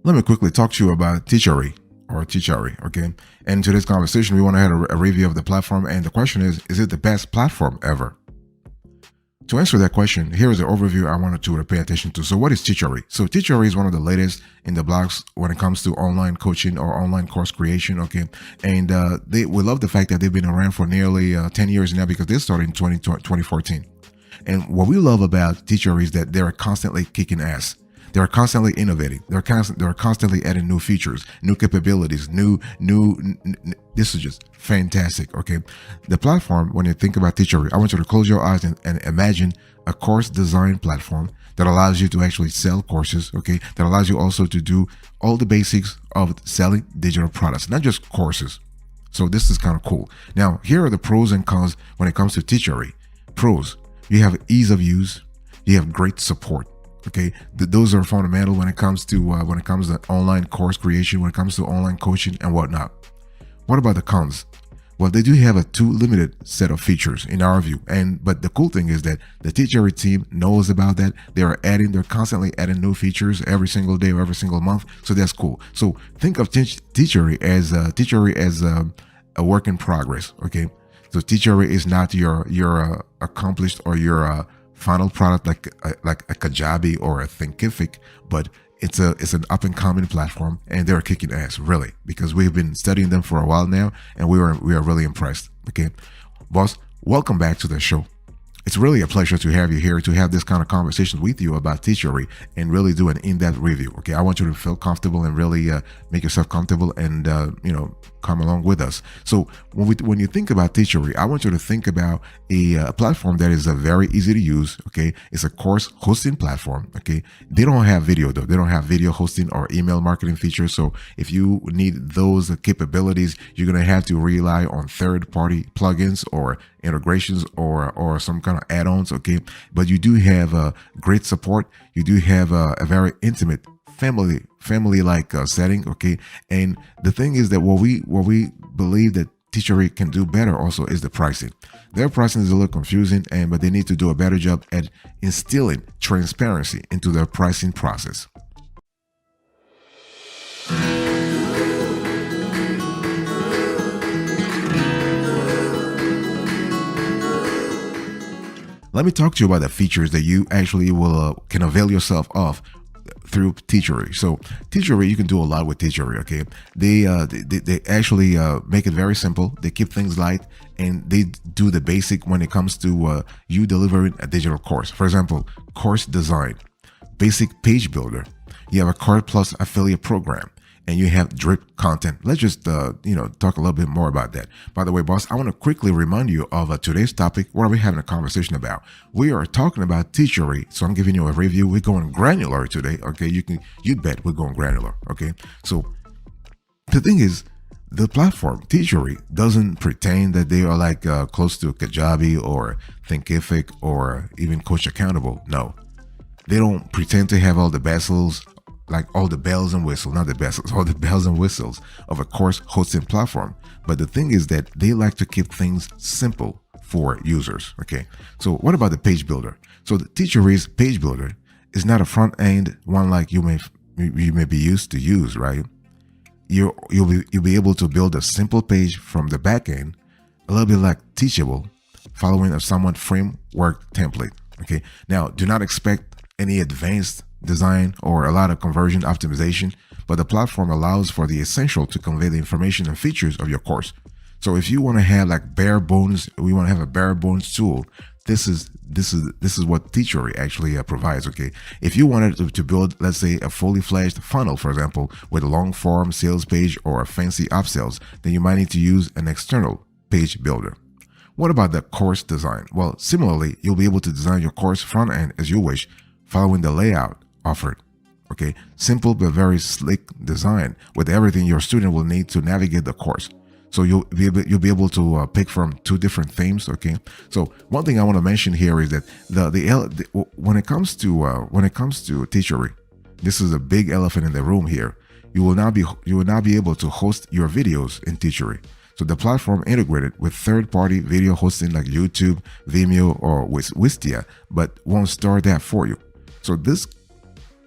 Let me quickly talk to you about Teachery or Teachery, okay? And in today's conversation, we want to have a review of the platform, and the question is it the best platform ever? To answer that question, here is an overview I wanted to pay attention to. So what is Teachery? So Teachery is one of the latest in the blocks when it comes to online coaching or online course creation, okay? And we love the fact that they've been around for nearly 10 years now because they started in 2014. And what we love about Teachery is that they're constantly kicking ass. They're constantly innovating. They're constantly adding new features, new capabilities, this is just fantastic. Okay. The platform, when you think about Teachery, I want you to close your eyes and imagine a course design platform that allows you to actually sell courses. Okay. That allows you also to do all the basics of selling digital products, not just courses. So this is kind of cool. Now, here are the pros and cons when it comes to Teachery. Pros: you have ease of use, you have great support. Okay, those are fundamental when it comes to online course creation, when it comes to online coaching and whatnot. What about the cons? Well, they do have a too limited set of features in our view, but the cool thing is that the Teachery team knows about that. They're constantly adding new features every single day or every single month, so that's cool. So think of Teachery as a work in progress. Okay, so Teachery is not your accomplished or your final product like a Kajabi or a Thinkific, but it's an up and coming platform, and they're kicking ass, really, because we've been studying them for a while now, and we are really impressed. Okay, boss, welcome back to the show. It's really a pleasure to have you here to have this kind of conversation with you about Teachery and really do an in-depth review. Okay, I want you to feel comfortable and really make yourself comfortable and come along with us. So when you think about Teachery, I want you to think about a platform that is very easy to use. Okay, it's a course hosting platform. Okay, they don't have video though. They don't have video hosting or email marketing features. So if you need those capabilities, you're gonna have to rely on third-party plugins or integrations or some kind of add-ons. Okay, but you do have great support. You do have a very intimate family like setting. Okay, and the thing is that what we believe that Teachery can do better also is the pricing. Their pricing is a little confusing, but they need to do a better job at instilling transparency into their pricing process. Let me talk to you about the features that you actually will can avail yourself of through Teachery. So Teachery, you can do a lot with Teachery. Okay, they actually make it very simple. They keep things light, and they do the basic when it comes to you delivering a digital course. For example, course design, basic page builder. You have a Card Plus affiliate program, and you have drip content. Let's just talk a little bit more about that. By the way, boss, I want to quickly remind you of today's topic. What are we having a conversation about? We are talking about Teachery, so I'm giving you a review. We're going granular today. Okay, you bet we're going granular. Okay, so the thing is, the platform Teachery doesn't pretend that they are like close to Kajabi or Thinkific or even Coach Accountable. No, they don't pretend to have all the bezels, like all the bells and whistles, not the bezels, all the bells and whistles of a course hosting platform. But the thing is that they like to keep things simple for users. Okay, so what about the page builder? So the Teachery's page builder is not a front end one like you may be used to use, right? You'll be able to build a simple page from the back end, a little bit like Teachable, following a somewhat framework template. Okay, now do not expect any advanced design or a lot of conversion optimization, but the platform allows for the essential to convey the information and features of your course. So if you want to have like bare bones, we want to have a bare bones tool. This is what Teachery actually provides. Okay, if you wanted to build, let's say, a fully fledged funnel, for example, with a long form sales page or a fancy upsells, then you might need to use an external page builder. What about the course design? Well, similarly, you'll be able to design your course front end as you wish, following the layout offered. Okay, simple but very slick design with everything your student will need to navigate the course. So you'll be able to pick from two different themes. Okay, so one thing I want to mention here is that when it comes to Teachery, this is a big elephant in the room here. You will not be able to host your videos in Teachery. So the platform integrated with third-party video hosting like YouTube, Vimeo, or Wistia, but won't store that for you. So this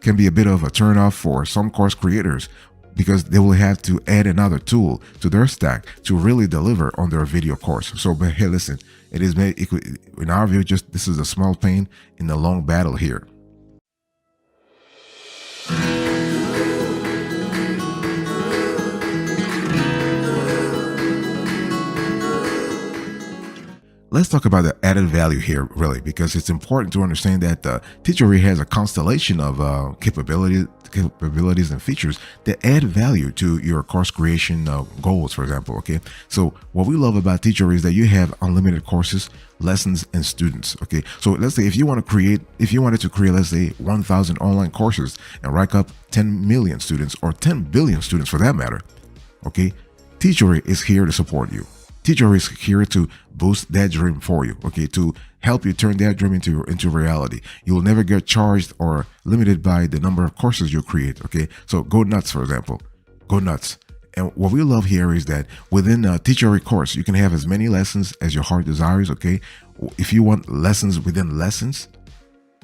can be a bit of a turnoff for some course creators because they will have to add another tool to their stack to really deliver on their video course. So, but hey, listen, it is made, in our view, just this is a small pain in the long battle here. Let's talk about the added value here, really, because it's important to understand that Teachery has a constellation of capabilities and features that add value to your course creation goals, for example. Okay, so what we love about Teachery is that you have unlimited courses, lessons, and students. Okay, so let's say if you wanted to create, let's say 1,000 online courses and rack up 10 million students or 10 billion students for that matter. Okay, Teachery is here to support you. Teachery is here to boost that dream for you, okay, to help you turn that dream into reality. You will never get charged or limited by the number of courses you create, okay? So go nuts, for example. Go nuts. And what we love here is that within a Teachery course, you can have as many lessons as your heart desires, okay? If you want lessons within lessons,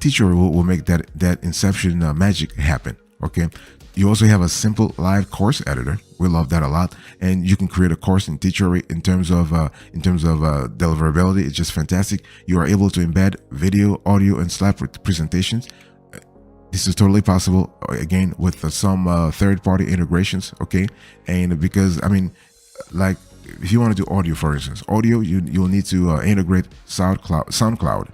Teachery will make that inception magic happen, okay? You also have a simple live course editor. We love that a lot, and you can create a course in Teachery in terms of deliverability. It's just fantastic. You are able to embed video, audio, and slide presentations. This is totally possible, again, with some third-party integrations. Okay, and because I mean, like if you want to do audio, for instance, audio you'll need to integrate SoundCloud.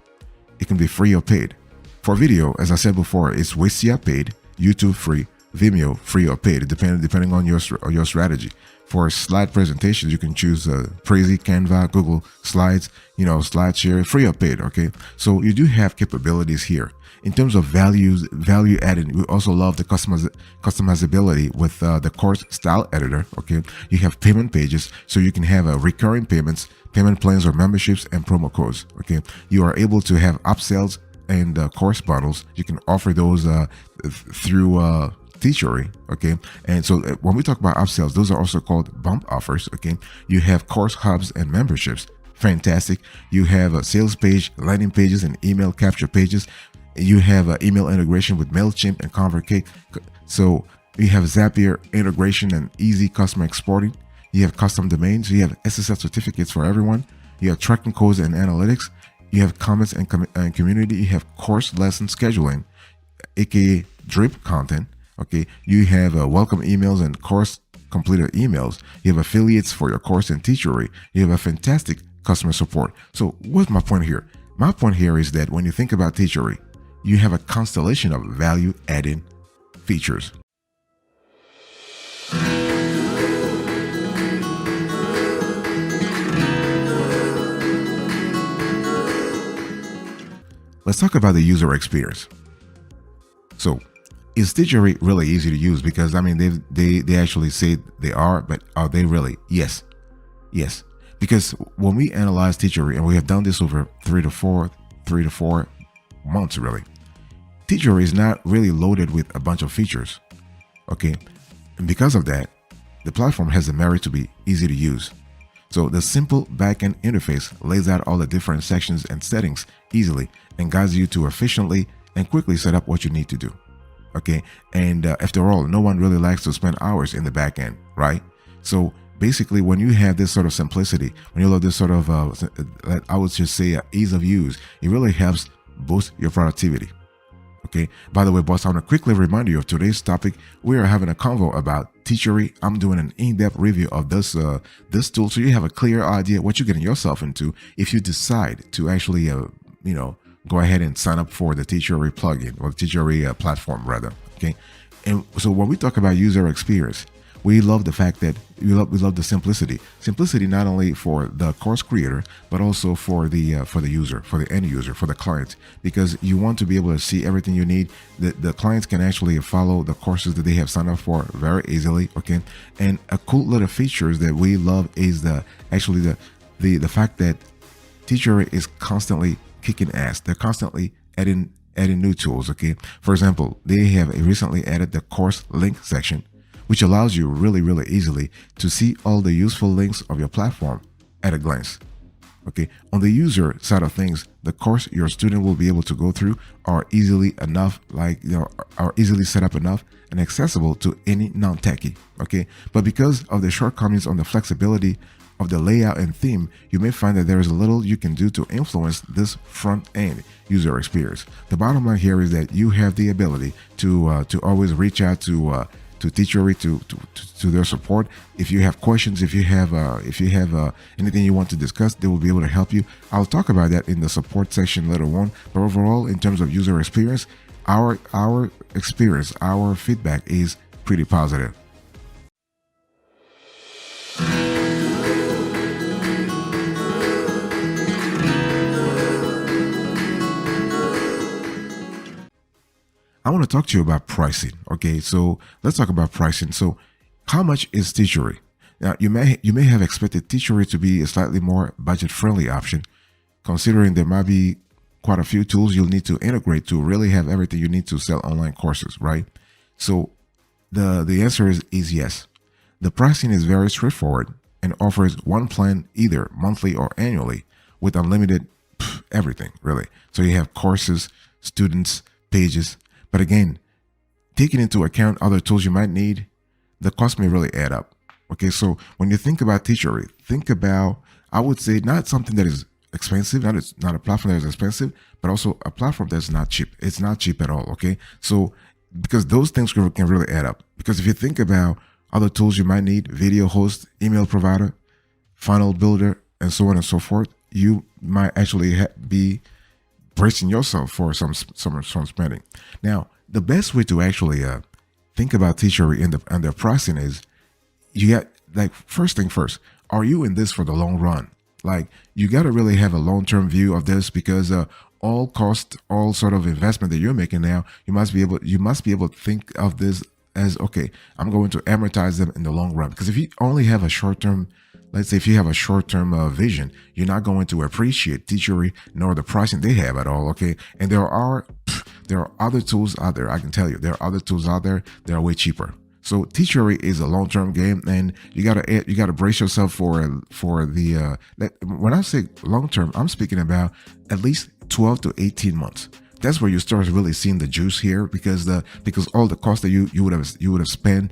It can be free or paid. For video, as I said before, it's Wistia paid, YouTube free, Vimeo free or paid, depending on your strategy. For slide presentations, you can choose Prezi, Canva, Google Slides, SlideShare, free or paid. Okay, so you do have capabilities here. In terms of value added, we also love the customizability with the course style editor. Okay, you have payment pages, so you can have recurring payments, payment plans or memberships, and promo codes. Okay, you are able to have upsells and course bundles. You can offer those through Teachery, okay? And so when we talk about upsells, those are also called bump offers, okay? You have course hubs and memberships. Fantastic. You have a sales page, landing pages, and email capture pages. You have email integration with MailChimp and ConvertKit. So you have Zapier integration and easy customer exporting. You have custom domains. You have SSL certificates for everyone. You have tracking codes and analytics. You have comments and community. You have course lesson scheduling, aka drip content. Okay, you have welcome emails and course completed emails. You have affiliates for your course in Teachery. You have a fantastic customer support. So what's my point here? My point here is that when you think about Teachery, you have a constellation of value-adding features. Let's talk about the user experience. So, is Teachery really easy to use? Because I mean, they actually say they are, but are they really? Yes. Because when we analyze Teachery, and we have done this over three to four months, really, Teachery is not really loaded with a bunch of features. Okay, and because of that, the platform has the merit to be easy to use. So the simple backend interface lays out all the different sections and settings easily and guides you to efficiently and quickly set up what you need to do. Okay, and after all, no one really likes to spend hours in the back end, right? So basically, when you have this sort of simplicity, when you have this sort of, I would just say, ease of use, it really helps boost your productivity. Okay, by the way, boss, I want to quickly remind you of today's topic. We are having a convo about Teachery. I'm doing an in-depth review of this tool, so you have a clear idea what you're getting yourself into if you decide to actually, go ahead and sign up for the Teachery plugin or the Teachery platform rather. Okay, and so when we talk about user experience, we love the fact that we love the simplicity not only for the course creator but also for the user, for the end user, for the client, because you want to be able to see everything you need. The clients can actually follow the courses that they have signed up for very easily. Okay, and a cool little features that we love is the fact that Teachery is constantly kicking ass. They're constantly adding new tools. Okay, for example, they have recently added the course link section, which allows you really easily to see all the useful links of your platform at a glance. Okay, on the user side of things, the course your student will be able to go through are easily enough, are easily set up enough and accessible to any non-techie. Okay, but because of the shortcomings on the flexibility of the layout and theme, you may find that there is little you can do to influence this front-end user experience. The bottom line here is that you have the ability to always reach out to Teachery to their support. If you have questions, if you have anything you want to discuss, they will be able to help you. I'll talk about that in the support section later on. But overall, in terms of user experience, our experience, our feedback is pretty positive. I want to talk to you about pricing. Okay, so let's talk about pricing. So, how much is Teachery? Now, you may have expected Teachery to be a slightly more budget-friendly option, considering there might be quite a few tools you'll need to integrate to really have everything you need to sell online courses, right? So, the answer is yes. The pricing is very straightforward and offers one plan either monthly or annually with unlimited everything, really. So you have courses, students, pages. But again, taking into account other tools you might need, the cost may really add up. Okay, so when you think about Teachery, think about, I would say, not something that is expensive, not a platform that is expensive, but also a platform that's not cheap. It's not cheap at all, okay? So, because those things can really add up. Because if you think about other tools you might need, video host, email provider, funnel builder, and so on and so forth, you might actually be bracing yourself for some spending. Now, the best way to actually think about Teachery and their pricing is, you got, like, first thing first, are you in this for the long run? Like, you got to really have a long-term view of this, because all cost, all sort of investment that you're making now, you must be able to think of this as, okay, I'm going to amortize them in the long run. Because if you only have a short-term, let's say if you have a short-term vision, you're not going to appreciate Teachery nor the pricing they have at all, okay? And there are other tools out there. I can tell you, there are other tools out there that are way cheaper. So Teachery is a long-term game, and you gotta brace yourself for the. When I say long-term, I'm speaking about at least 12 to 18 months. That's where you start really seeing the juice here, because all the costs that you would have spent,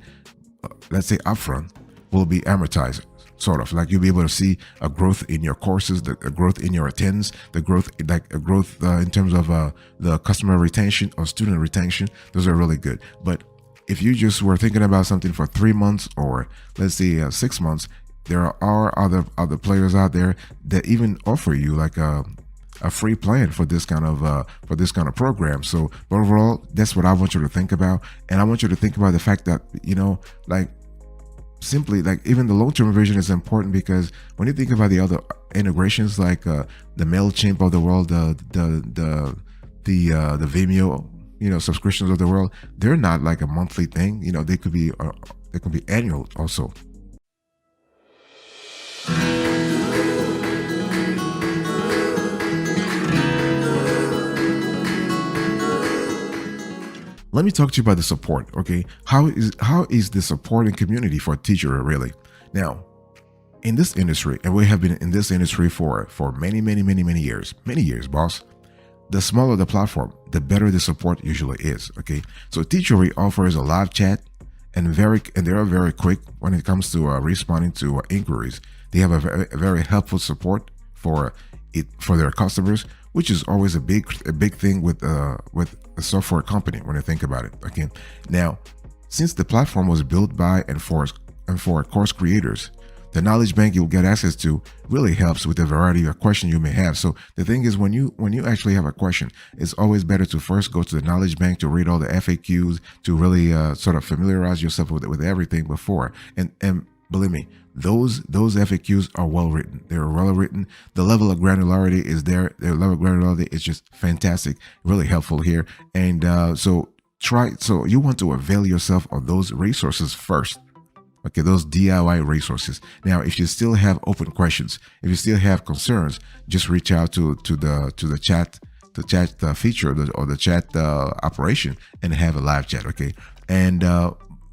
let's say upfront, will be amortized. Sort of like you'll be able to see a growth in your courses, a growth in your attendance, a growth in terms of the customer retention or student retention. Those are really good. But if you just were thinking about something for 3 months, or let's say 6 months, there are other players out there that even offer you like a free plan for this kind of program. So overall, that's what I want you to think about, and I want you to think about the fact that, like, simply, like, even the long-term vision is important, because when you think about the other integrations, like the MailChimp of the world, the Vimeo, subscriptions of the world, they're not like a monthly thing. They could be annual also. Let me talk to you about the support, okay? How is the support and community for Teachery really? Now, in this industry, and we have been in this industry for many years, boss. The smaller the platform, the better the support usually is, okay? So Teachery offers a live chat, and they are very quick when it comes to responding to inquiries. They have a very helpful support for their customers, which is always a big thing with a software company when you think about it. Okay, now, since the platform was built by and for course creators, the knowledge bank you'll get access to really helps with the variety of questions you may have. So the thing is, when you actually have a question, it's always better to first go to the knowledge bank to read all the FAQs, to really sort of familiarize yourself with everything before. And believe me, those FAQs are well written. They're well written. The level of granularity is there. Their level of granularity is just fantastic, really helpful here. And so you want to avail yourself of those resources first. Okay, those DIY resources. Now, if you still have open questions, if you still have concerns, just reach out to the chat feature or the chat operation and have a live chat. Okay, and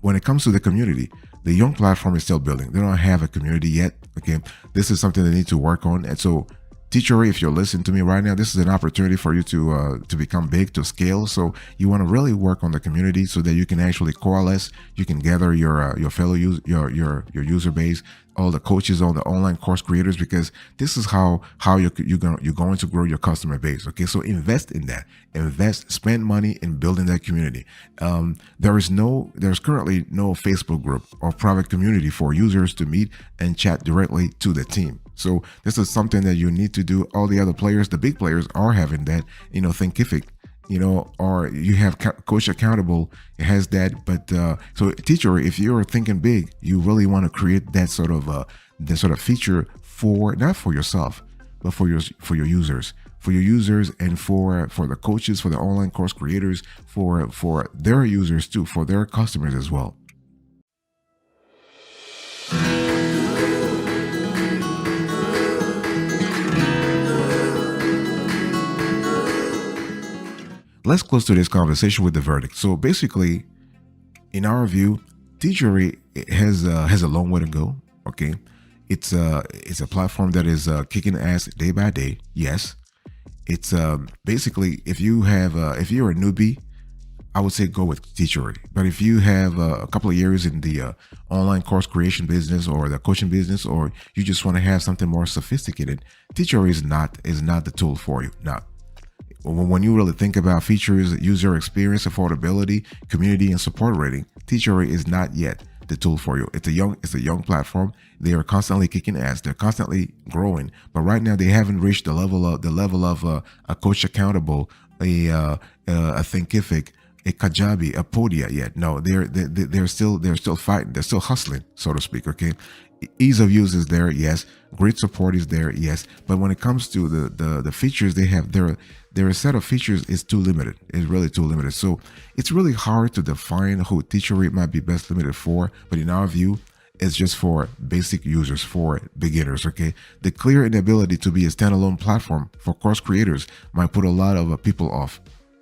when it comes to the community, the young platform is still building. They don't have a community yet. Okay, this is something they need to work on, and so Teachery, if you're listening to me right now, this is an opportunity for you to become big, to scale. So you want to really work on the community so that you can actually coalesce. You can gather your fellow your user base, all the coaches, all the online course creators, because this is how you're going to grow your customer base. Okay, so invest in that. Spend money in building that community. There's currently no Facebook group or private community for users to meet and chat directly to the team. So this is something that you need to do. All the other players, the big players, are having that. Thinkific, or you have Coach Accountable. It has that. But so Teachery, if you're thinking big, you really want to create that sort of feature not for yourself, but for your users. For your users, and for the coaches, for the online course creators, for their users too, for their customers as well. Let's close to this conversation with the verdict. So basically, in our view, Teachery has a long way to go. Okay, it's a platform that is kicking ass day by day. Yes, it's basically, if you're a newbie, I would say go with Teachery. But if you have a couple of years in the online course creation business or the coaching business, or you just want to have something more sophisticated, Teachery is not the tool for you. Not. When you really think about features, user experience, affordability, community, and support rating, Teachery is not yet the tool for you. It's a young platform. They are constantly kicking ass. They're constantly growing. But right now, they haven't reached the level of a Coach Accountable, a Thinkific, a Kajabi, a Podia yet. No, they're still fighting. They're still hustling, so to speak. Okay. Ease of use is there, yes. Great support is there, yes. But when it comes to the features they have, their set of features is too limited. It's really too limited. So it's really hard to define who Teachery might be best limited for. But in our view, it's just for basic users, for beginners. Okay. The clear inability to be a standalone platform for course creators might put a lot of people off.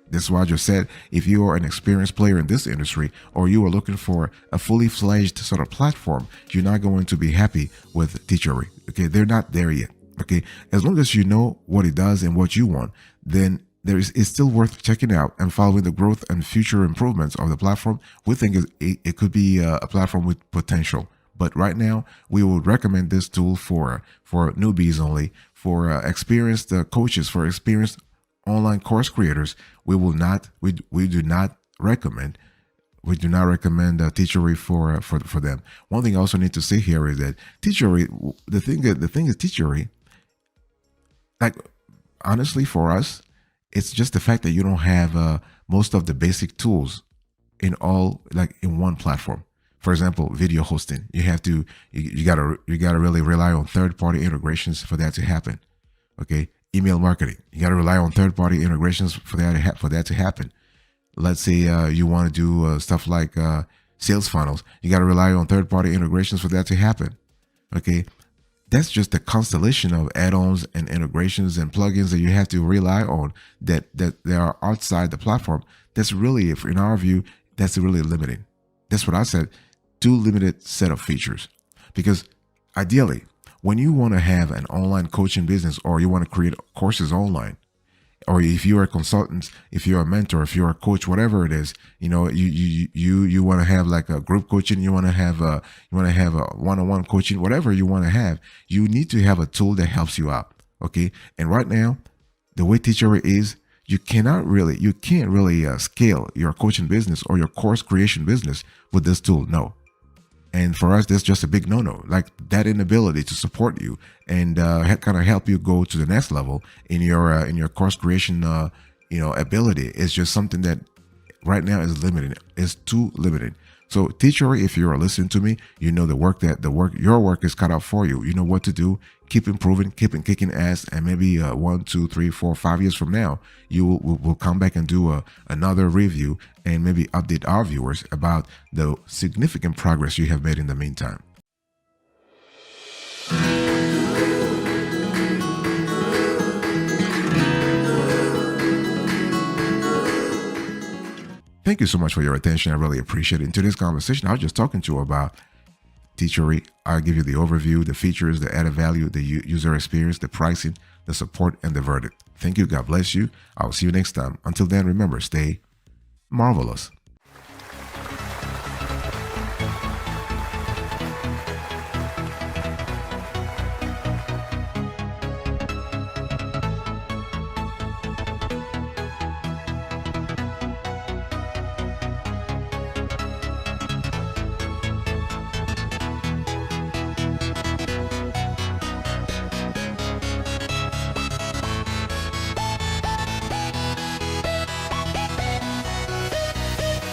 This is why I just said, if you are an experienced player in this industry, or you are looking for a fully fledged sort of platform, you're not going to be happy with Teachery. Okay, they're not there yet. Okay, as long as you know what it does and what you want, then it's still worth checking out and following the growth and future improvements of the platform. We think it could be a platform with potential. But right now, we would recommend this tool for newbies only, for experienced coaches, for experienced online course creators. We do not recommend Teachery for them. One thing I also need to say here is that Teachery, the thing is Teachery, like, honestly, for us, it's just the fact that you don't have most of the basic tools in one platform. For example, video hosting. You gotta really rely on third-party integrations for that to happen. Okay. Email marketing. You got to rely on third-party integrations for that to happen. Let's say you want to do stuff like sales funnels. You got to rely on third-party integrations for that to happen. Okay, that's just a constellation of add-ons and integrations and plugins that you have to rely on that they are outside the platform. That's really, in our view, that's really limiting. That's what I said. Too limited set of features, because ideally, when you want to have an online coaching business, or you want to create courses online, or if you're a consultant, if you're a mentor, if you're a coach, whatever it is, you want to have like a group coaching, you want to have a one-on-one coaching, whatever you want to have, you need to have a tool that helps you out. Okay. And right now, the way Teachery is, you can't really scale your coaching business or your course creation business with this tool. No. And for us, that's just a big no-no. Like, that inability to support you and kind of help you go to the next level in your course creation, ability is just something that right now is limited. It's too limited. So Teachery, if you're listening to me, you know your work is cut out for you. You know what to do. Keep improving, keep kicking ass, and maybe 1, 2, 3, 4, 5 years from now, we'll come back and do another review and maybe update our viewers about the significant progress you have made in the meantime. Thank you so much for your attention. I really appreciate it. In today's conversation, I was just talking to you about Teachery. I'll give you the overview, the features, the added value, the user experience, the pricing, the support, and the verdict. Thank you. God bless you. I'll see you next time. Until then, remember, stay marvelous.